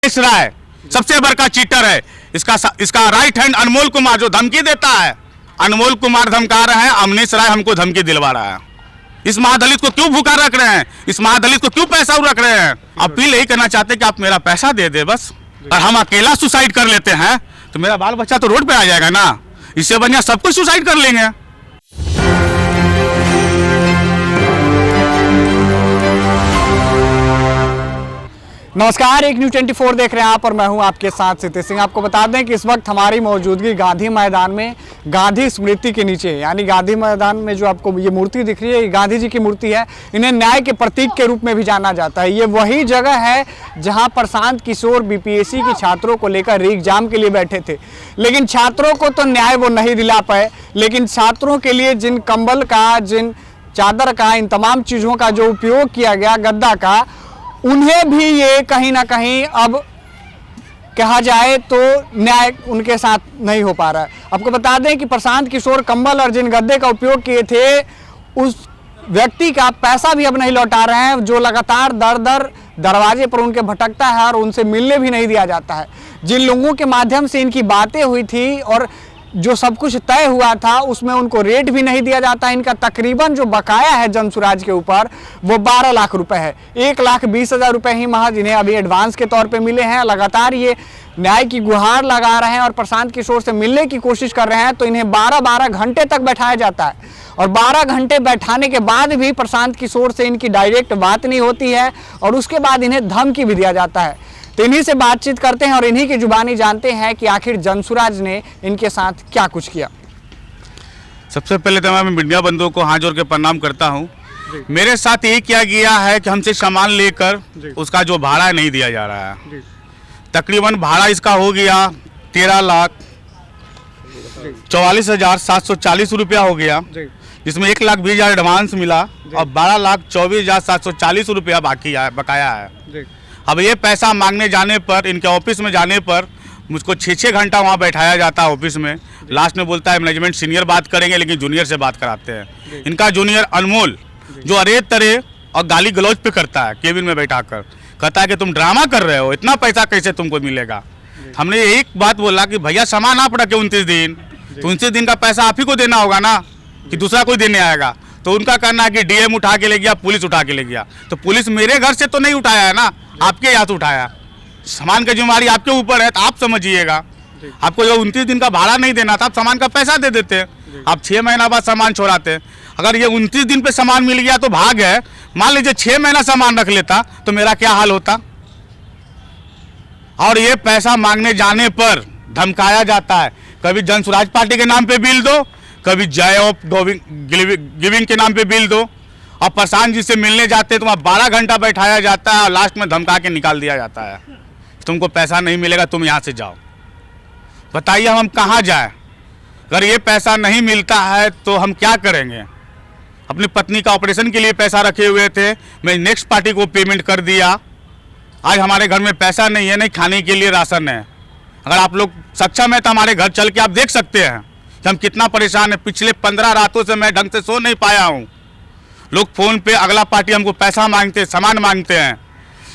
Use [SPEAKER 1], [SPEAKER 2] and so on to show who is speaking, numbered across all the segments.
[SPEAKER 1] अमनीश राय सबसे बड़का चीटर है। इसका राइट हैंड अनमोल कुमार जो धमकी देता है, अनमोल कुमार धमका रहे हैं, अमनीश राय हमको धमकी दिलवा रहा है। इस महादलित को क्यों भूखा रख रहे हैं, इस महादलित को क्यों पैसा रख रहे हैं? अपील यही करना चाहते हैं कि आप मेरा पैसा दे दे बस। और हम अकेला सुसाइड कर लेते हैं तो मेरा बाल बच्चा तो रोड पे आ जाएगा ना। इससे बढ़िया सब कुछ सुसाइड कर लेंगे।
[SPEAKER 2] नमस्कार, एक न्यूज़ 24 देख रहे हैं आप और मैं हूं आपके साथ सिद्धि सिंह। आपको बता दें कि इस वक्त हमारी मौजूदगी गांधी मैदान में गांधी स्मृति के नीचे, यानी गांधी मैदान में जो आपको ये मूर्ति दिख रही है, ये गांधी जी की मूर्ति है। इन्हें न्याय के प्रतीक के रूप में भी जाना जाता है। ये वही जगह है जहां प्रशांत किशोर बीपीएससी के छात्रों को लेकर री एग्जाम के लिए बैठे थे, लेकिन छात्रों को तो न्याय वो नहीं दिला पाए। लेकिन छात्रों के लिए जिन कंबल का, जिन चादर का, इन तमाम चीज़ों का जो उपयोग किया गया, गद्दा का, उन्हें भी ये कहीं ना कहीं अब कहा जाए तो न्याय उनके साथ नहीं हो पा रहा है। आपको बता दें कि प्रशांत किशोर कंबल और जिन गद्दे का उपयोग किए थे, उस व्यक्ति का पैसा भी अब नहीं लौटा रहे हैं, जो लगातार दर दरवाजे पर उनके भटकता है और उनसे मिलने भी नहीं दिया जाता है। जिन लोगों के माध्यम से इनकी बातें हुई थी और जो सब कुछ तय हुआ था, उसमें उनको रेट भी नहीं दिया जाता। इनका तकरीबन जो बकाया है जनसुराज के ऊपर वो 12 लाख रुपए है। 1,20,000 रुपए ही महज इन्हें अभी एडवांस के तौर पे मिले हैं। लगातार ये न्याय की गुहार लगा रहे हैं और प्रशांत किशोर से मिलने की कोशिश कर रहे हैं, तो इन्हें 12-12 घंटे तक बैठाया जाता है। और 12 घंटे बैठाने के बाद भी प्रशांत किशोर से इनकी डायरेक्ट बात नहीं होती है और उसके बाद इन्हें धमकी भी दिया जाता है। तो इन्हीं से बातचीत करते हैं और इन्हीं की जुबानी जानते हैं कि आखिर जनसुराज ने इनके साथ क्या कुछ किया।
[SPEAKER 1] सबसे पहले तो मैं मीडिया बंधुओं को हाथ जोड़ के प्रणाम करता हूं। मेरे साथ ये किया गया है कि हमसे सामान लेकर उसका जो भाड़ा नहीं दिया जा रहा है। तकरीबन भाड़ा इसका हो गया 13,44,740 रुपया हो गया, जिसमें 1,20,000 एडवांस मिला और 12,24,740 रुपया बकाया है। अब ये पैसा मांगने जाने पर, इनके ऑफिस में जाने पर मुझको 6-6 घंटा वहाँ बैठाया जाता है ऑफिस में। लास्ट में बोलता है मैनेजमेंट सीनियर बात करेंगे, लेकिन जूनियर से बात कराते हैं। इनका जूनियर अनमोल जो अरे तरे और गाली गलौज पे करता है, केबिन में बैठा कर कहता है कि तुम ड्रामा कर रहे हो, इतना पैसा कैसे तुमको मिलेगा। हमने एक बात बोला कि भैया सामान आप रखे 29 दिन, तो 29 दिन का पैसा आप ही को देना होगा ना, कि दूसरा कोई देने आएगा। तो उनका कहना है कि डीएम उठा के ले गया, पुलिस उठा के ले गया। तो पुलिस मेरे घर से तो नहीं उठाया है ना, आपके यहाँ से उठाया। सामान की जिम्मेदारी आपके ऊपर है, तो आप समझिएगा। आपको जो 29 दिन का भाड़ा नहीं देना था, आप सामान का पैसा दे देते। आप 6 महीना बाद सामान छोड़ाते। अगर ये 29 दिन पे सामान मिल गया तो भाग है। मान लीजिए 6 महीना सामान रख लेता तो मेरा क्या हाल होता। और ये पैसा मांगने जाने पर धमकाया जाता है। कभी जनसुराज पार्टी के नाम पे बिल दो, कभी जय ऑफ गिविंग के नाम पे बिल दो। और प्रशांत जी से मिलने जाते हैं तो वहाँ 12 घंटा बैठाया जाता है और लास्ट में धमका के निकाल दिया जाता है, तुमको पैसा नहीं मिलेगा, तुम यहाँ से जाओ। बताइए हम कहाँ जाए? अगर ये पैसा नहीं मिलता है तो हम क्या करेंगे? अपनी पत्नी का ऑपरेशन के लिए पैसा रखे हुए थे, मैं नेक्स्ट पार्टी को पेमेंट कर दिया। आज हमारे घर में पैसा नहीं है, नहीं खाने के लिए राशन है। अगर आप लोग सक्षम है तो हमारे घर चल के आप देख सकते हैं कि हम कितना परेशान हैं। पिछले 15 रातों से मैं ढंग से सो नहीं पाया हूँ। लोग फ़ोन पे अगला पार्टी हमको पैसा मांगते, सामान मांगते हैं।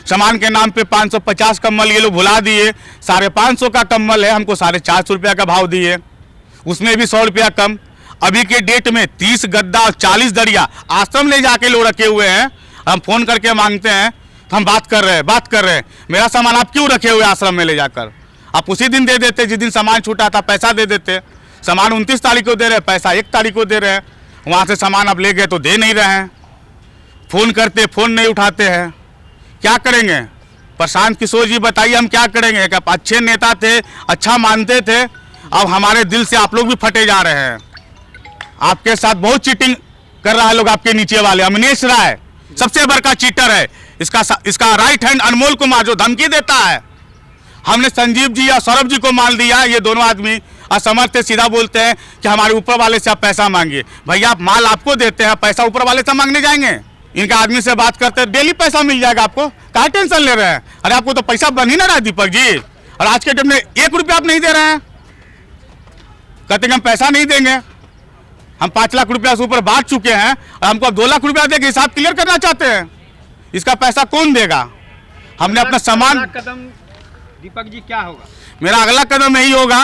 [SPEAKER 1] सामान के नाम पे 550 कम्बल ये लोग भुला दिए। 550 का कम्बल है, हमको 450 रुपया का भाव दिए, उसमें भी 100 रुपया कम। अभी के डेट में 30 गद्दा और 40 दरिया आश्रम ले जाके लोग रखे हुए हैं। हम फ़ोन करके मांगते हैं तो हम बात कर रहे हैं। मेरा सामान आप क्यों रखे हुए आश्रम में ले जाकर? आप उसी दिन दे देते, जिस दिन सामान छूटा था पैसा दे देते। सामान 29 तारीख को दे रहे हैं, पैसा 1 तारीख को दे रहे हैं। वहाँ से सामान अब ले गए तो दे नहीं रहे हैं। फ़ोन करते, फ़ोन नहीं उठाते हैं। क्या करेंगे? प्रशांत किशोर जी बताइए हम क्या करेंगे? कि आप अच्छे नेता थे, अच्छा मानते थे, अब हमारे दिल से आप लोग भी फटे जा रहे हैं। आपके साथ बहुत चीटिंग कर रहा है लोग, आपके नीचे वाले। अमनीश राय सबसे बड़का चीटर है। इसका राइट हैंड अनमोल कुमार जो धमकी देता है। हमने संजीव जी या सौरभ जी को मान लिया। ये दोनों आदमी असमर्थ है, सीधा बोलते हैं कि हमारे ऊपर वाले से आप पैसा मांगिए। भैया आप माल आपको देते हैं, पैसा ऊपर वाले से मांगने जाएंगे? इनका आदमी से बात करते हैं, डेली पैसा मिल जाएगा आपको, क्या टेंशन ले रहे हैं? अरे आपको तो पैसा बन ही ना रहा है दीपक जी। और आज के टाइम में 1 रुपया आप नहीं दे रहे हैं, कहते हैं हम पैसा नहीं देंगे। हम 5 लाख रुपया से ऊपर बांट चुके हैं और हमको 2 लाख रुपया देके हिसाब क्लियर करना चाहते हैं। इसका पैसा कौन देगा? हमने अपना सामान
[SPEAKER 3] दीपक जी क्या होगा?
[SPEAKER 1] मेरा अगला कदम यही होगा,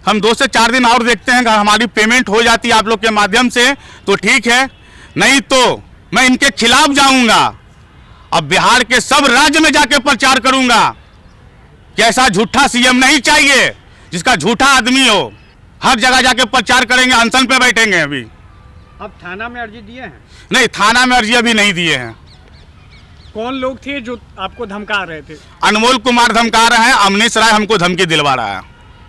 [SPEAKER 1] हम 2 से 4 दिन और देखते हैं, अगर हमारी पेमेंट हो जाती है आप लोग के माध्यम से तो ठीक है, नहीं तो मैं इनके खिलाफ जाऊंगा। अब बिहार के सब राज्य में जाके प्रचार करूंगा कि ऐसा झूठा सीएम नहीं चाहिए जिसका झूठा आदमी हो। हर जगह जाके प्रचार करेंगे, अनशन पे बैठेंगे। अभी
[SPEAKER 3] अब थाना में अर्जी दिए हैं?
[SPEAKER 1] नहीं, थाना में अर्जी अभी नहीं दिए हैं।
[SPEAKER 2] कौन लोग थे जो आपको धमका रहे थे?
[SPEAKER 1] अनमोल कुमार धमका रहे हैं, अमनीश राय हमको धमकी दिलवा रहा है।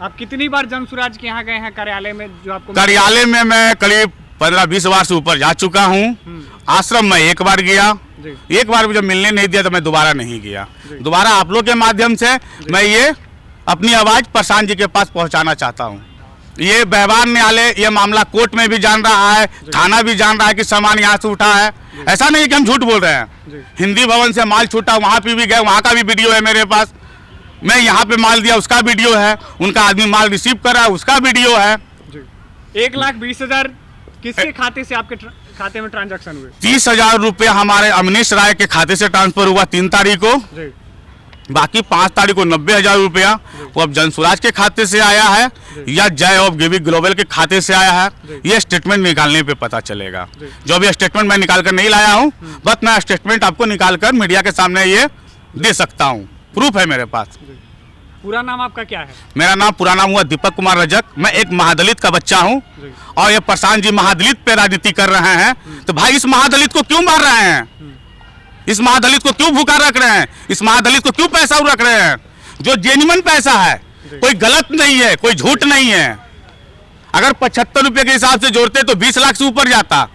[SPEAKER 2] आप कितनी बार जनसुराज के यहाँ गए हैं कार्यालय में जो आपको?
[SPEAKER 1] कार्यालय में मैं करीब 15-20 बार से ऊपर जा चुका हूँ। आश्रम में 1 बार गया,
[SPEAKER 2] जी।
[SPEAKER 1] 1 बार भी जब मिलने नहीं दिया तो मैं दोबारा नहीं गया। दोबारा आप लोग के माध्यम से मैं ये अपनी आवाज प्रशांत जी के पास पहुंचाना चाहता हूं। ये व्यवहार न्यायालय ये मामला कोर्ट में भी जान रहा है, थाना भी जान रहा है कि सामान यहाँ से उठा है। ऐसा नहीं कि हम झूठ बोल रहे हैं। हिंदी भवन से माल छूटा, वहाँ पे भी गए, वहाँ का भी वीडियो है मेरे पास। मैं यहाँ पे माल दिया, उसका वीडियो है। उनका आदमी माल रिसीव कर रहा है, उसका वीडियो है।
[SPEAKER 2] 1,20,000 किसके खाते से आपके खाते में ट्रांजैक्शन हुए?
[SPEAKER 1] 30,000 रुपये हमारे अमनीश राय के खाते से ट्रांसफर हुआ 3 तारीख को। बाकी 5 तारीख को 90,000 रुपया वो अब जनसुराज के खाते से आया है या जय ऑफ गिविंग ग्लोबल के खाते से आया है। ये स्टेटमेंट निकालने पे पता चलेगा। जो भी स्टेटमेंट मैं निकाल कर नहीं लाया हूँ, बस मैं स्टेटमेंट आपको निकाल कर मीडिया के सामने ये दे सकता हूँ। प्रूफ है मेरे पास।
[SPEAKER 2] पूरा नाम आपका क्या है?
[SPEAKER 1] मेरा नाम पूरा नाम हुआ दीपक कुमार रजक। मैं एक महादलित का बच्चा हूँ और ये प्रशांत जी महादलित पे राजनीति कर रहे हैं। तो भाई इस महादलित को क्यों मार रहे हैं? इस महादलित को क्यों भूखा रख रहे हैं? इस महादलित को क्यों पैसा रख रहे हैं? जो जेन्युइन पैसा है, कोई गलत नहीं है, कोई झूठ नहीं है। अगर 75 रुपए के हिसाब से जोड़ते तो 20 लाख से ऊपर जाता।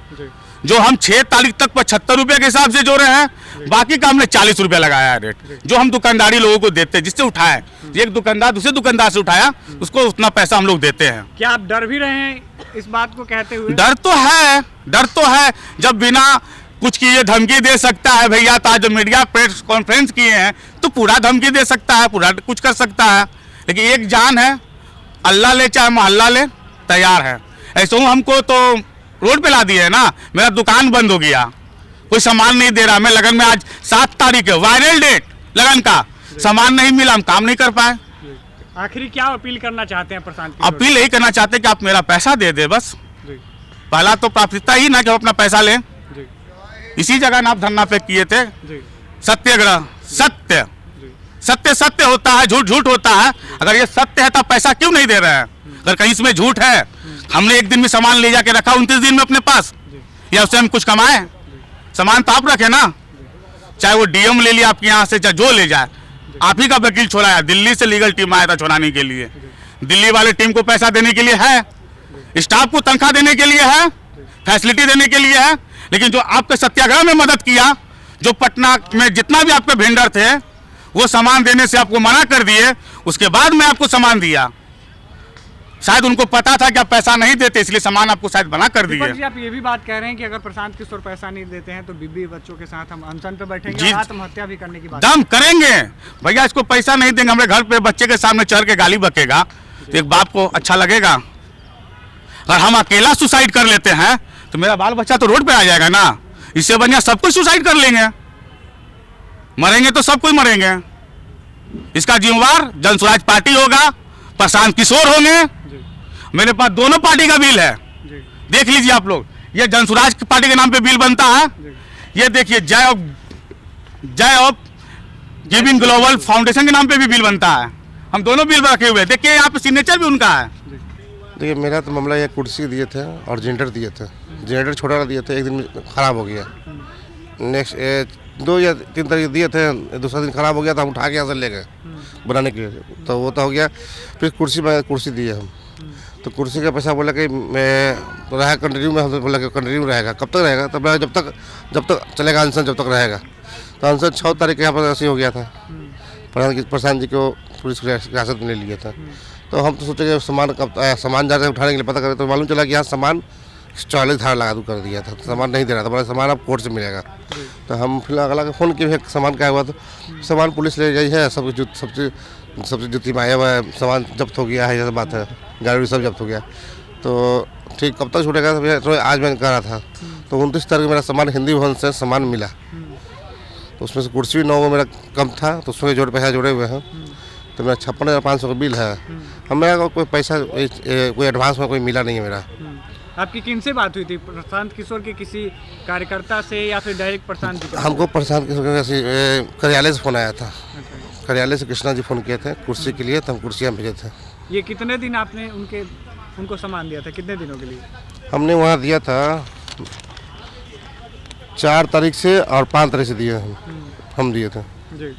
[SPEAKER 1] जो हम 6 तारीख तक 75 रुपए के हिसाब से जोड़े हैं, बाकी का हमने 40 रुपए लगाया है रेट, जो हम दुकानदारी लोगों को देते हैं। जिससे उठाए, एक दुकानदार दूसरे दुकानदार से उठाया, उसको उतना पैसा हम लोग देते हैं।
[SPEAKER 2] क्या आप डर भी रहे हैं इस बात को कहते हुए?
[SPEAKER 1] डर तो है, डर तो है। जब बिना कुछ किए धमकी दे सकता है भैया, तो आज जो मीडिया प्रेस कॉन्फ्रेंस किए हैं तो पूरा धमकी दे सकता है, पूरा कुछ कर सकता है। लेकिन एक जान है, अल्लाह ले चाहे मोहल्ला ले, तैयार है। ऐसे हमको तो रोड पे ला दिए है ना। मेरा दुकान बंद हो गया, कोई सामान नहीं दे रहा। मैं लगन में आज 7 तारीख है, वायरल डेट लगन का, सामान नहीं मिला, हम काम नहीं कर पाए।
[SPEAKER 2] आखिरी क्या अपील करना चाहते हैं प्रशांत?
[SPEAKER 1] अपील यही करना चाहते हैं कि आप मेरा पैसा दे दे बस। पहला तो प्राथमिकता ही ना कि हम अपना पैसा लें। इसी जगह ना आप धरना पे किए थे सत्याग्रह। सत्य सत्य सत्य होता है, झूठ झूठ होता है। अगर ये सत्य है तो पैसा क्यों नहीं दे रहे हैं? अगर कहीं इसमें झूठ है, हमने एक दिन में सामान ले जाके रखा 29 दिन में अपने पास, या उससे हम कुछ कमाए? सामान तो आप रखे ना, चाहे वो डीएम ले लिया आपके यहाँ से, चाहे जो ले जाए। आप ही का वकील छोड़ाया, दिल्ली से लीगल टीम आया था छुड़ाने के लिए। दिल्ली वाले टीम को पैसा देने के लिए है, स्टाफ को तनख्वाह देने के लिए है, फैसिलिटी देने के लिए है। लेकिन जो आपके सत्याग्रह में मदद किया, जो पटना में जितना भी आपके वेंडर थे, वो सामान देने से आपको मना कर दिए, उसके बाद मैं आपको सामान दिया। शायद उनको पता था कि आप पैसा नहीं देते, इसलिए सामान आपको शायद बना कर दिए।
[SPEAKER 2] जी, आप ये भी बात कह रहे हैं कि अगर प्रशांत किशोर पैसा नहीं देते हैं तो बीबी बच्चों के साथ हम अनशन पे बैठेंगे
[SPEAKER 1] जी,
[SPEAKER 2] और आत्महत्या भी करने की बात
[SPEAKER 1] दम करेंगे। भैया इसको पैसा नहीं देंगे, हमारे घर पे बच्चे के सामने चढ़ के गाली बकेगा तो एक बाप को अच्छा लगेगा? अगर हम अकेला सुसाइड कर लेते हैं तो मेरा बाल बच्चा तो रोड पे आ जाएगा ना। इससे बढ़िया सब कुछ सुसाइड कर लेंगे, मरेंगे तो सब कोई मरेंगे। इसका जिम्मेवार जनसुराज पार्टी होगा, प्रशांत किशोर होंगे। मेरे पास दोनों पार्टी का बिल है, देख लीजिए आप लोग। ये जनसुराज पार्टी के नाम पे बिल बनता है, ये देखिए जय ऑफ गिविंग ग्लोबल फाउंडेशन के नाम पे भी बिल बनता है। हम दोनों बिल रखे हुए, देखिए यहाँ पे सिग्नेचर भी उनका है।
[SPEAKER 4] देखिए मेरा तो मामला ये कुर्सी दिए थे और जनरेटर दिए थे। जनरेटर छोटा दिए थे, एक दिन में ख़राब हो गया। नेक्स्ट 2 या 3 तारीख दिए थे, दूसरा दिन ख़राब हो गया तो हम उठा के यहाँ से ले गए बनाने के लिए, तो वो तो हो गया। फिर कुर्सी दिए हम, तो कुर्सी का पैसा बोला कि मैं रहा कंटिन्यू में, हम बोला कि कंटिन्यू रहेगा। कब तक रहेगा? तब जब तक चलेगा अनशन, जब तक रहेगा। तो अनशन 6 तारीख के यहाँ पर ऐसे हो गया था। प्रशांत जी को पुलिस हिरासत में ले लिया था। तो हम तो सोचे कि सामान जा रहे उठाने के लिए पता करें, तो मालूम चला कि यहाँ सामान 40 धारा लगा कर दिया था। तो सामान नहीं दे रहा था, बोला सामान अब कोर्ट से मिलेगा। तो हम फिर अगला फ़ोन किए, सामान क्या हुआ? तो सामान पुलिस ले गई है, सब सबसे जुत्ती में आया हुआ है, सामान जब्त हो गया है, ये बात है, गाड़ी सब जब्त हो गया। तो ठीक कब तक छूटेगा? तो आज मैंने कहा था। तो 29 तारीख मेरा सामान हिंदी भवन से सामान मिला, तो उसमें से कुर्सी भी 9 मेरा कम था, तो उसमें पैसा जोड़े हुए हैं। तो मेरा 56,500 का बिल है। हम मेरा कोई पैसा कोई एडवांस में कोई मिला नहीं है मेरा।
[SPEAKER 2] आपकी किन से बात हुई थी? प्रशांत किशोर के किसी कार्यकर्ता से या फिर डायरेक्ट प्रशांत जी?
[SPEAKER 4] हमको प्रशांत किशोर के कार्यालय से फ़ोन आया था। कार्यालय से कृष्णा जी फ़ोन किए थे कुर्सी के लिए, तो हम कुर्सियाँ भेजे थे।
[SPEAKER 2] ये कितने दिन आपने उनको सामान दिया था, कितने दिनों के लिए?
[SPEAKER 4] हमने वहाँ दिया था 4 तारीख से और 5 तारीख से दिए हम दिए थे।
[SPEAKER 2] जी।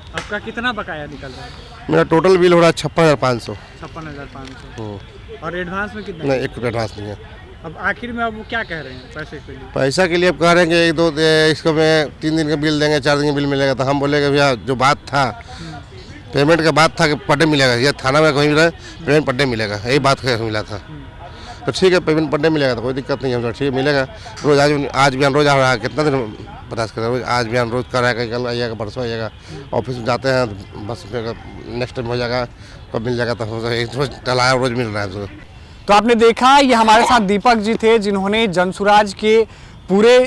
[SPEAKER 2] आपका कितना बकाया निकल रहा है?
[SPEAKER 4] मेरा टोटल बिल हो रहा है 56,500।
[SPEAKER 2] 56,500। और एडवांस में कितना?
[SPEAKER 4] नहीं, 1 रुपया एडवांस नहीं है।
[SPEAKER 2] अब आखिर में अब वो क्या कह रहे हैं पैसे के लिए?
[SPEAKER 4] पैसा के लिए अब कह रहे हैं कि 1-2 इसको में 3 दिन का बिल देंगे, 4 दिन का बिल मिलेगा। तो हम बोले कि भैया जो बात था पेमेंट का बात था कि पर डे मिलेगा, या थाना में कहीं भी रहे पेमेंट पर डे मिलेगा, यही बात मिला था। तो ठीक है, पेमेंट पर डे मिलेगा तो कोई दिक्कत नहीं है, हम ठीक है मिलेगा। रोज़ आज भी रोज़ आ रहा है, कितना दिन बर्दाश्त करें? रोज आज भी रोज़ कर रहा है, कल आइएगा, परसों आइएगा। ऑफिस में जाते हैं बस नेक्स्ट टाइम हो जाएगा, कब मिल जाएगा, तो रोज़ टलाया रोज़ मिल रहा है हमको।
[SPEAKER 2] तो आपने देखा, ये हमारे साथ दीपक जी थे जिन्होंने जनसुराज के पूरे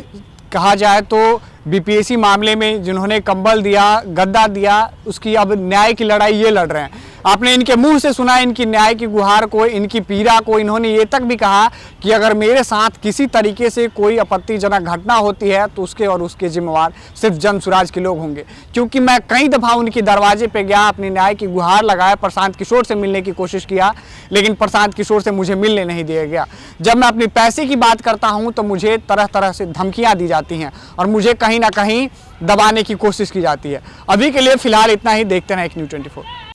[SPEAKER 2] कहा जाए तो बीपीएससी मामले में जिन्होंने कंबल दिया, गद्दा दिया, उसकी अब न्याय की लड़ाई ये लड़ रहे हैं। आपने इनके मुंह से सुना इनकी न्याय की गुहार को, इनकी पीड़ा को। इन्होंने ये तक भी कहा कि अगर मेरे साथ किसी तरीके से कोई आपत्तिजनक घटना होती है तो उसके और उसके जिम्मेवार सिर्फ जनसुराज के लोग होंगे, क्योंकि मैं कई दफ़ा उनके दरवाजे पे गया, अपनी न्याय की गुहार लगाया, प्रशांत किशोर से मिलने की कोशिश किया, लेकिन प्रशांत किशोर से मुझे मिलने नहीं दिया गया। जब मैं अपने पैसे की बात करता हूँ तो मुझे तरह तरह से धमकियाँ दी जाती हैं और मुझे कहीं ना कहीं दबाने की कोशिश की जाती है। अभी के लिए फ़िलहाल इतना ही। देखते रहें एक न्यूज़ 24।